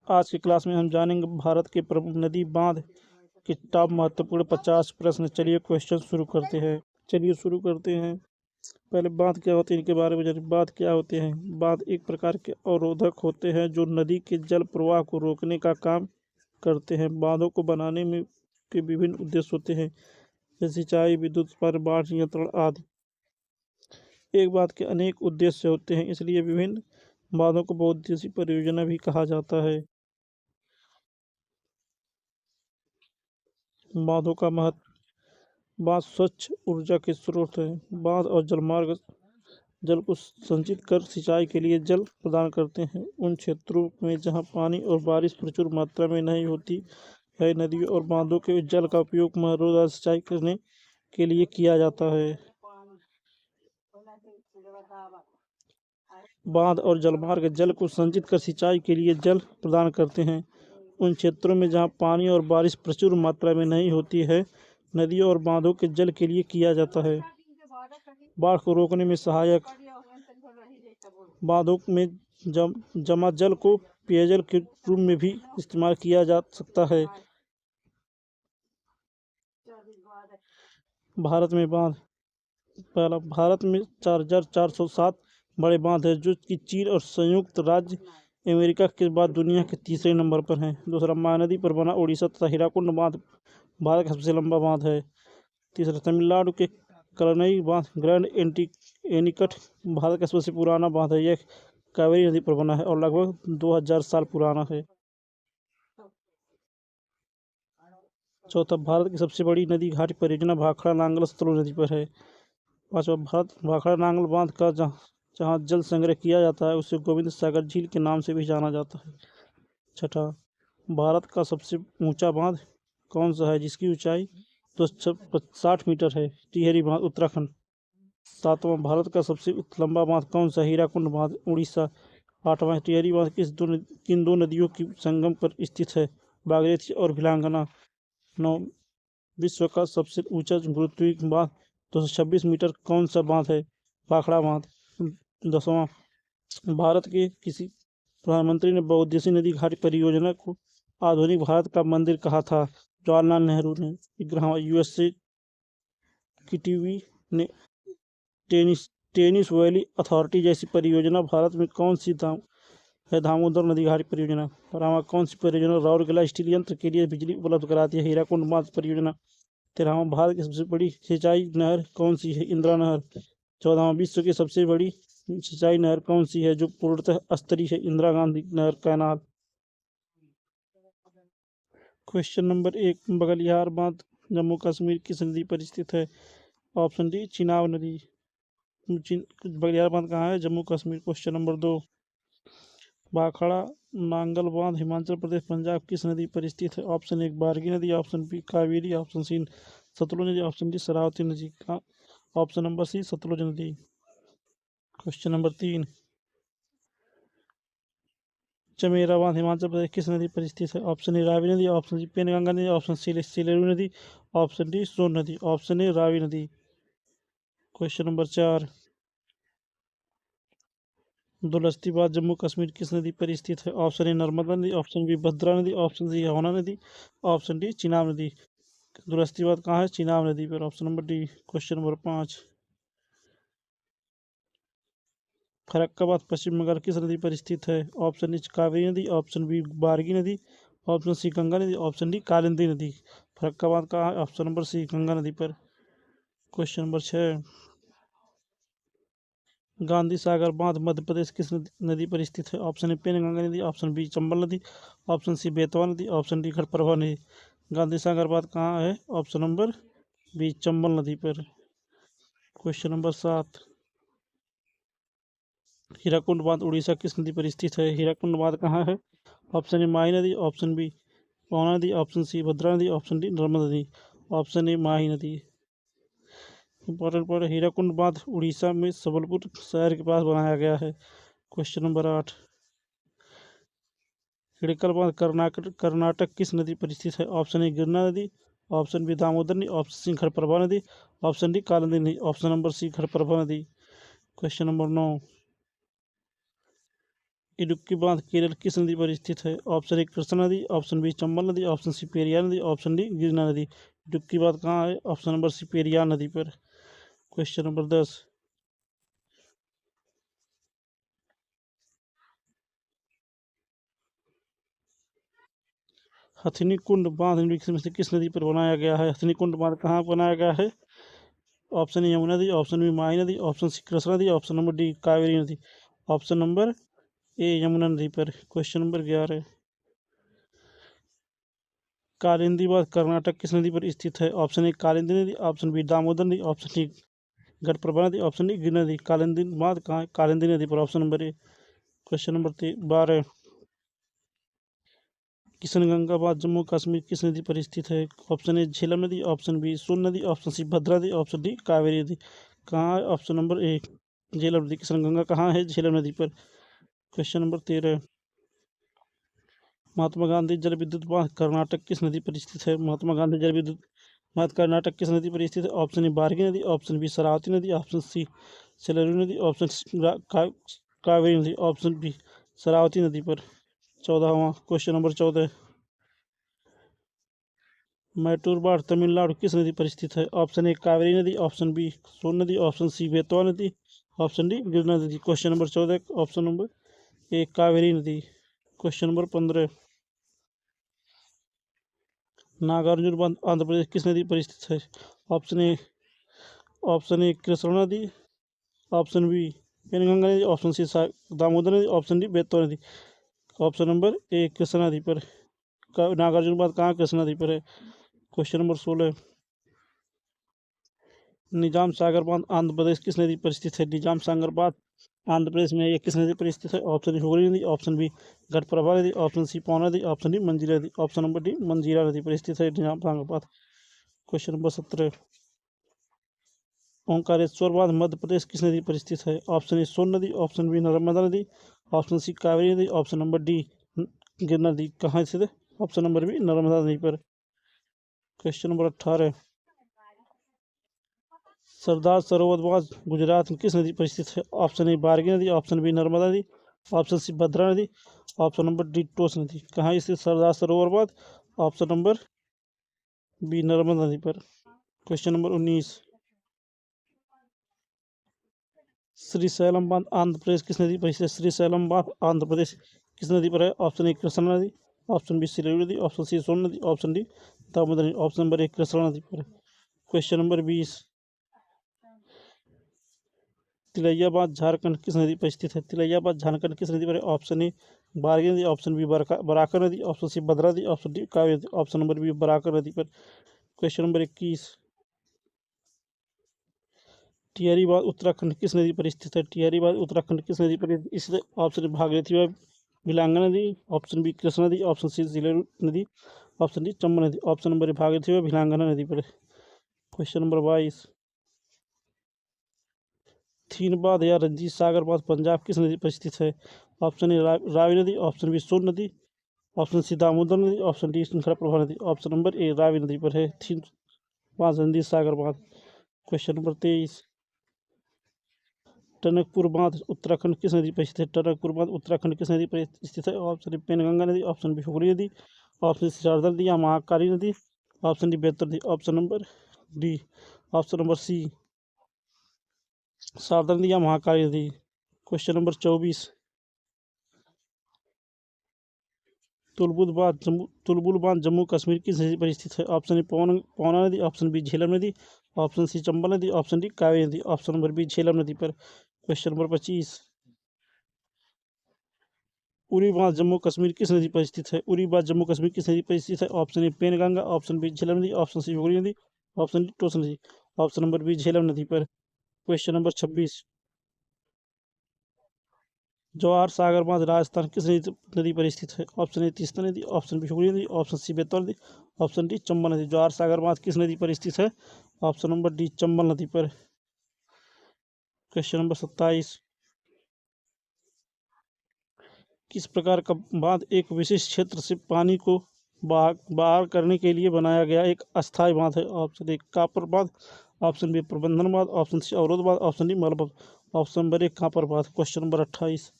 आज की क्लास में हम जानेंगे भारत के प्रमुख नदी बांध के टॉप महत्वपूर्ण 50 प्रश्न। चलिए क्वेश्चन शुरू करते हैं। पहले बांध क्या होते हैं इनके बारे में जानिए। बांध क्या होते हैं? बांध एक प्रकार के अवरोधक होते हैं जो नदी के जल प्रवाह को रोकने का काम करते हैं। बांधों को बनाने में के विभिन्न उद्देश्य होते हैं, जैसे सिंचाई, विद्युत उत्पादन, बाढ़ नियंत्रण आदि। एक बांध के अनेक उद्देश्य होते हैं, इसलिए विभिन्न बांधों को बहुउद्देशीय परियोजना भी कहा जाता है। बांधों का महत्व। बांध स्वच्छ ऊर्जा के स्रोत हैं। बांध और जलमार्ग जल को संचित कर सिंचाई के लिए जल प्रदान करते हैं। उन क्षेत्रों में जहां पानी और बारिश प्रचुर मात्रा में नहीं होती है, नदियों और बांधों के जल का उपयोग रोजगार सिंचाई करने के लिए किया जाता है। बांध और जलमार्ग जल को संचित कर सिंचाई के लिए जल प्रदान करते हैं। उन क्षेत्रों में जहां पानी और बारिश प्रचुर मात्रा में नहीं होती है, नदियों और बांधों के जल के लिए किया जाता है। बाढ़ को रोकने में सहायक। बांधों में जमा जल को पेयजल के रूप में भी इस्तेमाल किया जा सकता है। भारत में बांध। पहला, भारत में 4407 बड़े बांध हैं, जो कि चीन और संयुक्त राज्य अमेरिका के बाद दुनिया के तीसरे नंबर पर हैं। दूसरा, महानदी पर बना उड़ीसा तथा हीराकुंड बांध भारत का सबसे लंबा बांध है। तीसरा, तमिलनाडु के कलनई बांध ग्रैंड एनीकट भारत का सबसे पुराना बांध है। यह कावेरी नदी पर बना है और लगभग 2000 साल पुराना है। चौथा, भारत की सबसे बड़ी नदी घाटी परियोजना भाखड़ा नांगल सतलुज नदी पर है। पांचवा, भारत भाखड़ा नांगल बांध का जहाँ जल संग्रह किया जाता है, उसे गोविंद सागर झील के नाम से भी जाना जाता है। छठा, भारत का सबसे ऊंचा बांध कौन सा है, जिसकी ऊंचाई 260 मीटर है? टिहरी बांध, उत्तराखंड। सातवां, भारत का सबसे लंबा बांध कौन सा है? हीराकुंड बांध, उड़ीसा। आठवां, टिहरी बांध किन दो नदियों की संगम पर स्थित है? बागमती और भिलांगना। 9, विश्व का सबसे ऊंचा गुरुत्वीय बांध 226 मीटर कौन सा बांध है? भाखड़ा बांध। 10वां, भारत के किसी प्रधानमंत्री ने बहुउद्देशीय नदी घाटी परियोजना को आधुनिक भारत का मंदिर कहा था? जवाहरलाल नेहरू ने। 11वां, यूएसए की टीवी ने टेनिस वैली अथॉरिटी जैसी परियोजना भारत में कौन सी है? दामोदर नदी घाटी परियोजना। 12वां, कौन सी परियोजना राउरकेला स्टील यंत्र के लिए बिजली उपलब्ध कराती है? हीराकुंड बांध परियोजना। 13वां, भारत की सबसे बड़ी सिंचाई नहर कौन सी है? इंदिरा नहर। 14वां, विश्व की सबसे बड़ी सिंचाई नहर कौन सी है जो पूर्णतः स्तरीय है? इंदिरा गांधी नहर कैनाल। क्वेश्चन नंबर 1, बगलियार बांध जम्मू कश्मीर किस नदी पर स्थित है? ऑप्शन डी, चिनाब नदी। बगलियार बांध कहाँ है? जम्मू कश्मीर। क्वेश्चन नंबर 2, भाखड़ा नांगल बांध हिमाचल प्रदेश पंजाब किस नदी पर स्थित है? ऑप्शन 1, बारगी नदी। Option B, Kaveri. Option C, Sutlej नदी। ऑप्शन डी, शरावती नदी। ऑप्शन नंबर सी, सतलुज नदी। क्वेश्चन नंबर 3, चमेरा बांध हिमाचल प्रदेश किस नदी पर स्थित है? ऑप्शन ए, रावी नदी। ऑप्शन सी, पेनगंगा नदी। ऑप्शन सी, सिलेरू नदी। ऑप्शन डी, सोन नदी। ऑप्शन ए, रावी नदी। क्वेश्चन नंबर 4, दुलस्ती बांध जम्मू कश्मीर किस नदी पर स्थित है? ऑप्शन ए, नर्मदा नदी। ऑप्शन बी, भद्रा नदी। ऑप्शन सी, यमुना नदी। ऑप्शन डी, चिनाब नदी। दुलस्ती बांध कहाँ है? चिनाब नदी पर। Option number D. Question number 5, Farakka बांध पश्चिम बंगाल किस नदी पर स्थित है? ऑप्शन ए, कावेरी नदी। ऑप्शन बी, बारगी नदी। ऑप्शन सी, गंगा नदी। ऑप्शन डी, कालिंदी नदी। फरक्का बांध कहाँ है? ऑप्शन नंबर सी, गंगा नदी पर। क्वेश्चन नंबर 6, गांधी सागर बांध मध्य प्रदेश किस नदी पर स्थित है? ऑप्शन ए, पेनगंगा नदी। ऑप्शन बी, चंबल नदी। ऑप्शन सी, बेतवा नदी। ऑप्शन डी, घटप्रभा नदी। गांधी सागर बांध कहाँ है? ऑप्शन नंबर बी, चंबल नदी पर। क्वेश्चन नंबर 7, हीराकुंड बांध उड़ीसा किस नदी पर स्थित है? हीराकुंड बांध कहाँ है? ऑप्शन ए, माही नदी। ऑप्शन बी, पवना नदी। ऑप्शन सी, भद्रा नदी। ऑप्शन डी, नर्मदा नदी। ऑप्शन ए, माही नदी। इंपॉर्टेंट पॉइंट, हीराकुंड बांध उड़ीसा में सबलपुर शहर के पास बनाया गया है। क्वेश्चन नंबर 8, हिड़कल बांध कर्नाटक किस नदी पर स्थित है? ऑप्शन ए, गिरना नदी। ऑप्शन बी, दामोदर नदी। ऑप्शन सी, घटप्रभा नदी। ऑप्शन डी, कालिंदी नदी। ऑप्शन नंबर सी, घटप्रभा नदी। क्वेश्चन नंबर 9, इडुक्की बांध केरल किस नदी पर स्थित है? ऑप्शन ए कृष्णा नदी, ऑप्शन बी चंबल नदी, ऑप्शन सी पेरियार नदी, ऑप्शन डी गिरना नदी। इडुक्की बांध कहाँ है? ऑप्शन नंबर सी पेरियार नदी पर। क्वेश्चन नंबर 10, हथिनी कुंड बांध निम्नलिखित में से किस नदी पर बनाया गया है? हथिनी कुंड बांध कहाँ बनाया गया है? ऑप्शन ए यमुना नदी, ऑप्शन बी माही नदी, ऑप्शन सी कृष्णा नदी, ऑप्शन नंबर डी कावेरी नदी। ऑप्शन नंबर ए यमुना नदी पर। क्वेश्चन नंबर 11, कालिंदी बांध कर्नाटक किस नदी पर स्थित है? ऑप्शन ए कालिंदी नदी, ऑप्शन बी दामोदर नदी, ऑप्शन सी घटप्रभा नदी, ऑप्शन डी गिर नदी। कालिंदी बांध कहाँ है? कालिंदी नदी पर। ऑप्शन नंबर ए। क्वेश्चन नंबर 12, किशनगंगा बांध जम्मू कश्मीर किस नदी पर स्थित है? ऑप्शन ए झेलम नदी, ऑप्शन बी सोन नदी, ऑप्शन सी भद्रा नदी, ऑप्शन डी कावेरी नदी। कहाँ है? ऑप्शन नंबर ए झेलम नदी। किशनगंगा कहाँ है? झेलम नदी पर। क्वेश्चन नंबर 13, महात्मा गांधी जल विद्युत बांध कर्नाटक किस नदी पर स्थित है? महात्मा गांधी जल विद्युत बांध कर्नाटक किस नदी पर स्थित है? ऑप्शन ए बारगी नदी, ऑप्शन बी शरावती नदी, ऑप्शन सी सेलरू नदी, ऑप्शन कावेरी नदी, ऑप्शन बी शरावती नदी पर। 14वां क्वेश्चन नंबर 14, मैटूर बाढ़ तमिलनाडु किस नदी पर स्थित है? ऑप्शन ए कावेरी नदी, ऑप्शन बी सोन नदी, ऑप्शन सी बेतवा नदी, ऑप्शन डी गिरना नदी। Question number 14, option number A Kaveri नदी। क्वेश्चन नंबर 15, नागार्जुन बांध आंध्र प्रदेश किस नदी पर स्थित है? ऑप्शन ए कृष्णा नदी, ऑप्शन बी पेनगंगा नदी, ऑप्शन सी दामोदर नदी, ऑप्शन डी बेतवा नदी। ऑप्शन नंबर ए कृष्णा नदी पर। नागार्जुन बांध कहाँ कृष्णा नदी पर है? क्वेश्चन नंबर 16, निजाम सागर बांध आंध्र प्रदेश किस नदी पर स्थित है? निजाम सागर बांध आंध्र प्रदेश में ये किस नदी पर स्थित है? ऑप्शन हुगली नदी, ऑप्शन बी घटप्रभा नदी, ऑप्शन सी पौना नदी, ऑप्शन डी मंजीरा नदी। ऑप्शन नंबर डी मंजीरा नदी पर स्थित है निजाम सागर बांध। क्वेश्चन नंबर 17, ओंकारेश्वर बांध मध्य प्रदेश किस नदी पर स्थित है? ऑप्शन ए सोन नदी, ऑप्शन बी नर्मदा नदी, ऑप्शन सी कावेरी नदी, ऑप्शन नंबर डी गिरना नदी। कहाँ स्थित है? ऑप्शन नंबर बी नर्मदा नदी पर। क्वेश्चन नंबर 18, सरदार सरोवर बांध गुजरात में किस नदी पर स्थित है? ऑप्शन ए बारगी नदी, ऑप्शन बी नर्मदा नदी, ऑप्शन सी भद्रा नदी, ऑप्शन नंबर डी टोस नदी। कहाँ स्थित सरदार सरोवर बांध? ऑप्शन नंबर बी नर्मदा नदी पर। क्वेश्चन नंबर 19, श्रीशैलम बांध आंध्र प्रदेश किस नदी पर स्थित है? श्रीशैलम बांध आंध्र प्रदेश किस नदी पर है? ऑप्शन ए कृष्णा नदी, ऑप्शन बी सिलेरू नदी, ऑप्शन सी सोन नदी, ऑप्शन डी दामोदर नदी। ऑप्शन नंबर ए कृष्णा नदी पर। क्वेश्चन नंबर 20, तिलैयाबाद झारखंड किस नदी पर स्थित है? तिलैयाबाद झारखंड किस नदी पर है? ऑप्शन ए बारगी नदी, ऑप्शन बी बराकर नदी, ऑप्शन सी भद्रा नदी, ऑप्शन डी कावेरी नदी। ऑप्शन नंबर बी बराकर नदी पर। क्वेश्चन नंबर 21, टिहरी बांध उत्तराखंड किस नदी पर स्थित है? टिहरी बांध उत्तराखंड किस नदी पर स्थित है? ऑप्शन भागीरथी व भिलांगा नदी, ऑप्शन बी कृष्णा नदी, ऑप्शन सी सिलेरू नदी, ऑप्शन डी चंबल नदी। ऑप्शन नंबर ए भागीरथी व भिलांगना नदी पर। क्वेश्चन नंबर 22, थीनबाद या रंजीत सागर बांध पंजाब किस नदी पर स्थित है? ऑप्शन ए रावी नदी, ऑप्शन बी सोन नदी, ऑप्शन सी दामोदर नदी, ऑप्शन डी घटप्रभा नदी। ऑप्शन नंबर ए रावी नदी पर है थीन बांध रंजीत सागर बांध। क्वेश्चन नंबर 23, टनकपुर बांध उत्तराखंड किस नदी पर स्थित है? टनकपुर बांध उत्तराखंड किस नदी पर स्थित है? ऑप्शन ए पेनगंगा नदी, ऑप्शन बी हुगली नदी, ऑप्शन सी शारदा नदी या महाकाली नदी, ऑप्शन डी बेहतर नदी। Option number D, option number C Sharda नदी या महाकाली नदी। क्वेश्चन नंबर 24, तुलबुल बांध जम्मू कश्मीर किस नदी पर स्थित है? ऑप्शन ए पौना नदी, ऑप्शन बी झेलम नदी, ऑप्शन सी चंबल नदी, ऑप्शन डी कावेरी नदी। ऑप्शन नंबर बी झेलम नदी पर। क्वेश्चन नंबर 25, उरी बांध जम्मू कश्मीर किस नदी पर स्थित है? उरी बांध जम्मू कश्मीर किस नदी पर स्थित है? Option A Penganga, option B Jhelum नदी, ऑप्शन सी हुगली नदी, ऑप्शन डी टोस नदी। ऑप्शन नंबर बी झेलम नदी पर। क्वेश्चन नंबर 26, जवाहर सागर बांध राजस्थान किस नदी पर स्थित है? ऑप्शन ए तीस्ता नदी, ऑप्शन बी हुगली नदी, ऑप्शन सी बेतवा नदी, ऑप्शन डी चंबल नदी। जवाहर सागर बांध किस नदी पर स्थित है? ऑप्शन नंबर डी चंबल नदी पर। क्वेश्चन नंबर 27, किस प्रकार का बांध एक विशेष क्षेत्र से पानी को बाहर करने के लिए बनाया गया एक अस्थायी बांध है? ऑप्शन ए कापर बांध, ऑप्शन बी प्रबंधन बांध, ऑप्शन सी अवरोध बांध, ऑप्शन डी मलबांध। ऑप्शन नंबर ए कापर बांध। क्वेश्चन नंबर 28,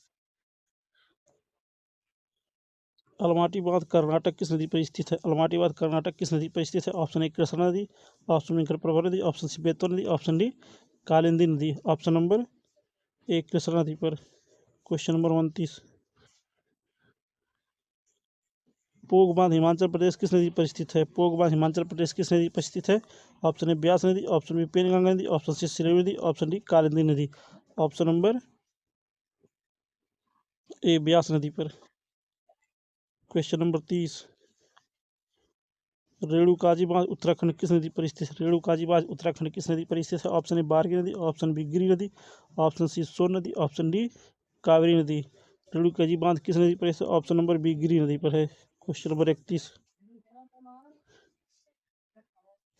अलमाटी बांध कर्नाटक किस नदी पर स्थित है? अलमाटी बांध कर्नाटक किस नदी पर स्थित है? ऑप्शन ए कृष्णा नदी, ऑप्शन बी घटप्रभा नदी, ऑप्शन सी बेतवा नदी, ऑप्शन डी कालिंदी नदी। ऑप्शन नंबर ए कृष्णा नदी पर। क्वेश्चन नंबर 29, पोग बांध हिमाचल प्रदेश किस नदी पर स्थित है? पोग बांध हिमाचल प्रदेश किस नदी पर स्थित है? ऑप्शन ए ब्यास नदी, ऑप्शन बी पेनगंगा नदी, ऑप्शन सी सिलेरू नदी, ऑप्शन डी कालिंदी नदी। ऑप्शन नंबर ए ब्यास नदी पर। क्वेश्चन नंबर 30, रेणुकाजी बांध उत्तराखंड किस नदी पर स्थित है? रेणुकाजी बांध उत्तराखंड किस नदी पर स्थित है? ऑप्शन ए बारगी नदी, ऑप्शन बी गिरी नदी, ऑप्शन सी सोन नदी, ऑप्शन डी कावेरी नदी। रेणुकाजी बांध किस नदी पर स्थित है? ऑप्शन नंबर बी गिरी नदी पर है। क्वेश्चन नंबर 31,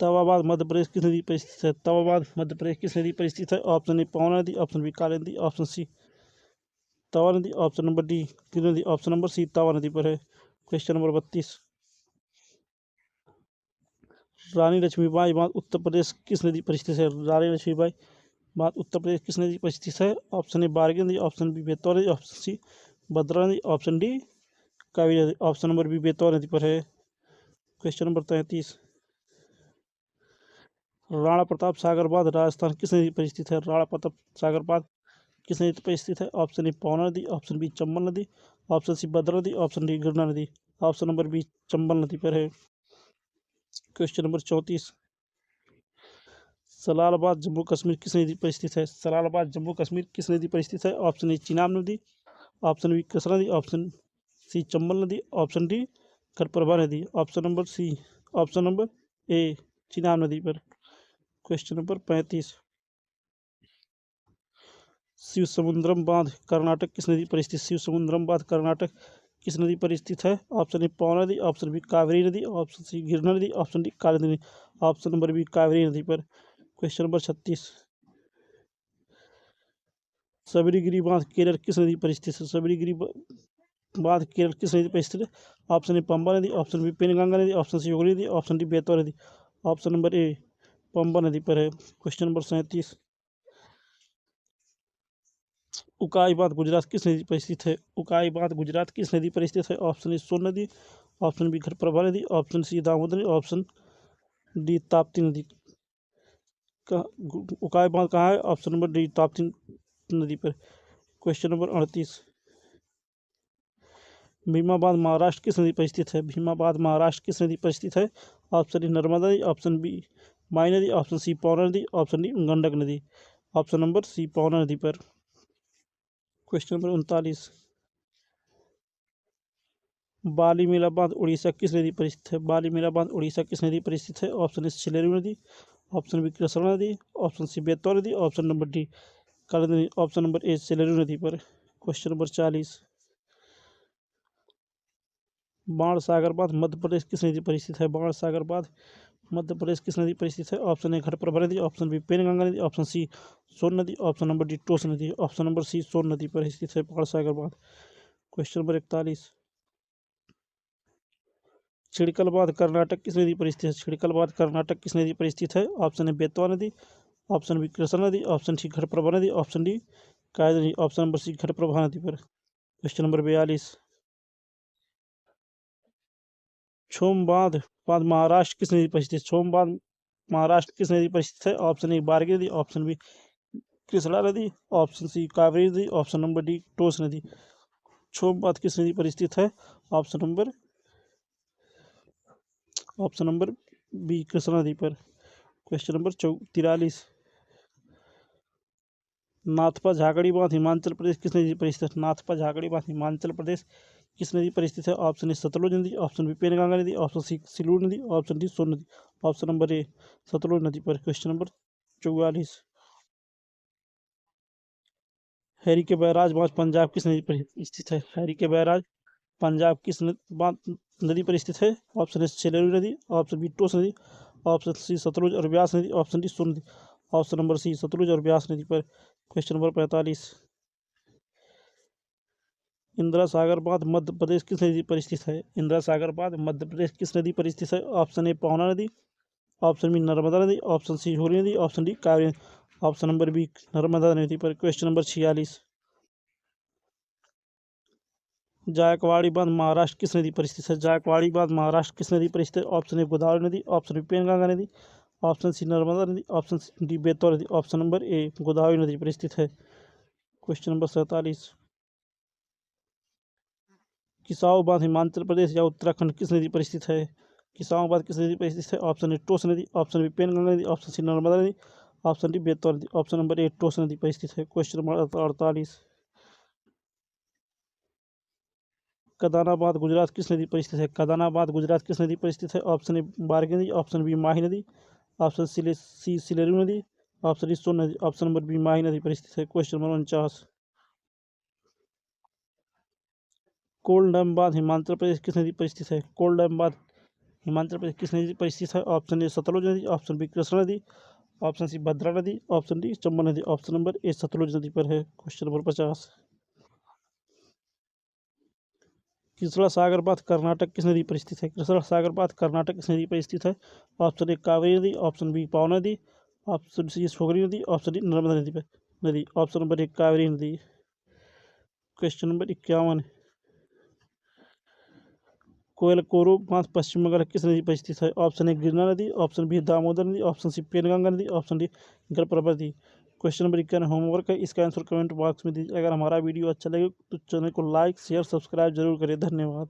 तवा बांध मध्य प्रदेश किस नदी पर स्थित है? तवा बांध मध्य प्रदेश किस नदी पर स्थित है? ऑप्शन ए पवना नदी, ऑप्शन बी काली नदी, ऑप्शन सी तवा नदी, ऑप्शन नंबर डी गिरी नदी, ऑप्शन नंबर सी तवा नदी पर है। क्वेश्चन नंबर 32, रानी लक्ष्मीबाई बांध उत्तर प्रदेश किस नदी पर स्थित है? रानी लक्ष्मीबाई बांध उत्तर प्रदेश किस नदी पर स्थित है? ऑप्शन ए बारगी नदी, ऑप्शन बी बेतवा नदी, ऑप्शन सी भद्रा नदी, ऑप्शन डी कावेरी नदी। ऑप्शन नंबर बी बेतवा नदी पर है। क्वेश्चन नंबर 33, राणा प्रताप सागर बांध राजस्थान किस नदी पर स्थित है? राणा प्रताप सागर बांध किस नदी पर स्थित है? ऑप्शन ए पवना नदी, ऑप्शन बी चंबल नदी, ऑप्शन सी भद्रा नदी, ऑप्शन डी गिरना नदी। ऑप्शन नंबर बी चंबल नदी पर है। क्वेश्चन नंबर 34, सलालाबाद जम्मू कश्मीर किस नदी पर स्थित है? सलालाबाद जम्मू कश्मीर किस नदी पर स्थित है? ऑप्शन ए चिनाब नदी, ऑप्शन बी कृष्णा नदी, ऑप्शन सी चंबल नदी, ऑप्शन डी घटप्रभा नदी। Option number C option number A Chenab नदी पर। क्वेश्चन नंबर 35, शिव समुद्रम बांध कर्नाटक किस नदी पर स्थित? शिव समुद्रम बांध कर्नाटक किस नदी पर स्थित है? ऑप्शन ए पवना नदी, ऑप्शन बी कावेरी नदी, ऑप्शन सी गिरना नदी, ऑप्शन डी कालिंदी नदी। ऑप्शन नंबर बी कावेरी नदी पर। क्वेश्चन नंबर 36, सबरीगिरी बांध केरल किस नदी पर स्थित है? सबरीगिरी बांध केरल किस नदी पर स्थित है? ऑप्शन ए पंबा नदी, ऑप्शन बी पेनगंगा नदी, ऑप्शन सी हुगली नदी, ऑप्शन डी बेतवा नदी। ऑप्शन नंबर ए पंबा नदी पर है। क्वेश्चन नंबर 37, उकाई बांध गुजरात किस नदी पर स्थित है? उकाई बांध गुजरात किस नदी पर स्थित है? ऑप्शन ए सोन नदी, ऑप्शन बी घटप्रभा नदी, ऑप्शन सी दामोदर नदी, ऑप्शन डी ताप्ती नदी। उकाई बांध कहाँ है? ऑप्शन नंबर डी ताप्ती नदी पर। क्वेश्चन नंबर 38, भीमा बांध महाराष्ट्र किस नदी पर स्थित है? भीमा बांध महाराष्ट्र किस नदी पर स्थित है? ऑप्शन ए नर्मदा नदी, ऑप्शन बी माई नदी, ऑप्शन सी पवना नदी, ऑप्शन डी गंडक नदी। ऑप्शन नंबर सी पवना नदी पर। क्वेश्चन नंबर 39, बाली मेला बांध उड़ीसा किस नदी पर स्थित है? बाली मेला बांध उड़ीसा किस नदी पर स्थित है? ऑप्शन ए सिलेरू नदी, ऑप्शन बी कृष्णा नदी, ऑप्शन सी बेतवा नदी, ऑप्शन नंबर डी काली नदी। ऑप्शन नंबर ए सिलेरू नदी पर। क्वेश्चन नंबर 40, बाणसागर बांध मध्य प्रदेश किस नदी पर स्थित है? बाणसागर बांध मध्य प्रदेश किस नदी पर स्थित है? ऑप्शन ए घटप्रभा नदी, ऑप्शन बी पेनगंगा नदी, ऑप्शन सी सोन नदी, ऑप्शन नंबर डी टोस नदी। ऑप्शन नंबर सी सोन नदी पर स्थित है बाणसागर बांध। क्वेश्चन नंबर 41, छिड़कल बांध कर्नाटक किस नदी पर स्थित है? छिड़कल बांध कर्नाटक किस नदी पर स्थित है? ऑप्शन ए बेतवा नदी, ऑप्शन बी कृष्णा नदी, ऑप्शन सी घटप्रभा नदी, ऑप्शन डी कायद नदी। ऑप्शन नंबर सी घटप्रभा नदी पर। क्वेश्चन नंबर 42, छोम बांध बांध महाराष्ट्र किस नदी पर स्थित है? छोम बांध महाराष्ट्र किस नदी पर स्थित है? ऑप्शन ए बारगी नदी, ऑप्शन बी कृष्णा नदी, ऑप्शन सी कावेरी नदी, ऑप्शन नंबर डी टोस नदी। छोम बांध किस नदी पर स्थित है? ऑप्शन नंबर बी कृष्णा नदी पर। क्वेश्चन नंबर 43, नाथपा झाकड़ी बांध हिमाचल प्रदेश किस नदी पर स्थित है? नाथपा झाकड़ी बांध हिमाचल प्रदेश किस नदी पर स्थित है? ऑप्शन ए सतलुज नदी, ऑप्शन बी पेनगंगा नदी, ऑप्शन सी सिलूर नदी, ऑप्शन डी सोन नदी। ऑप्शन नंबर ए सतलुज नदी पर। क्वेश्चन नंबर 44, हैरी के बैराज बांध पंजाब किस नदी पर स्थित है? हैरी के बैराज पंजाब किस नदी पर स्थित है? ऑप्शन ए सेलेरू नदी, ऑप्शन बी टोस नदी, ऑप्शन सी सतलुज और ब्यास नदी, ऑप्शन डी सोन नदी। ऑप्शन नंबर सी सतलुज और ब्यास नदी पर। क्वेश्चन नंबर 45, इंदिरा सागर बांध मध्य प्रदेश किस नदी पर स्थित है? इंदिरा सागर बांध मध्य प्रदेश किस नदी पर स्थित है? ऑप्शन ए पवना नदी, ऑप्शन बी नर्मदा नदी, ऑप्शन सी होली नदी, ऑप्शन डी कावेरी नदी। ऑप्शन नंबर बी नर्मदा नदी पर। क्वेश्चन नंबर 46, जायकवाड़ी बांध महाराष्ट्र किस नदी पर स्थित है? जायकवाड़ी बांध महाराष्ट्र किस नदी पर स्थित है? ऑप्शन ए गोदावरी नदी, ऑप्शन बी पेनगंगा नदी, ऑप्शन सी नर्मदा नदी, ऑप्शन डी बेतवा नदी। ऑप्शन नंबर ए गोदावरी नदी पर स्थित है। क्वेश्चन नंबर 47, किसाऊ बांध हिमाचल प्रदेश या उत्तराखंड किस नदी पर स्थित है? किसाऊ बांध किस नदी पर स्थित है? ऑप्शन ए टोस नदी, ऑप्शन बी पेनगंगा नदी, ऑप्शन सी नर्मदा नदी, ऑप्शन डी बेतवा नदी। ऑप्शन नंबर ए टोस नदी पर स्थित है। क्वेश्चन नंबर 48, कदाना बांध गुजरात किस नदी पर स्थित है? कदाना बांध गुजरात किस नदी पर स्थित है? ऑप्शन ए बारगी नदी, ऑप्शन बी माही नदी, ऑप्शन सी सिलेरू नदी, ऑप्शन डी सोन नदी। ऑप्शन नंबर बी माही नदी पर स्थित है। क्वेश्चन नंबर 49, कोल डैम बांध हिमाचल प्रदेश किस नदी पर स्थित है? कोल डैम बांध हिमाचल प्रदेश किस नदी पर स्थित है? ऑप्शन ए सतलुज नदी, ऑप्शन बी कृष्णा नदी, ऑप्शन सी भद्रा नदी, ऑप्शन डी चंबल नदी। ऑप्शन नंबर ए सतलुज नदी पर है। क्वेश्चन नंबर 50, कृष्णा सागर बांध कर्नाटक किस नदी पर स्थित है? कृष्णा सागर बांध कर्नाटक किस नदी पर स्थित है? ऑप्शन ए कावेरी नदी, ऑप्शन बी पावन नदी, ऑप्शन सी सोगरी नदी, ऑप्शन डी नर्मदा नदी पर नदी। ऑप्शन नंबर ए कावेरी नदी। क्वेश्चन नंबर 51, कोयलकोरो बांध पश्चिम बंगाल किस नदी पर स्थित है? ऑप्शन ए गिरना नदी, ऑप्शन बी दामोदर नदी, ऑप्शन सी पेनगंगा नदी, ऑप्शन डी गलप्रभा नदी। क्वेश्चन नंबर 51 होमवर्क है, इसका आंसर कमेंट बॉक्स में दीजिए। अगर हमारा वीडियो अच्छा लगे तो चैनल को लाइक शेयर सब्सक्राइब जरूर करें। धन्यवाद।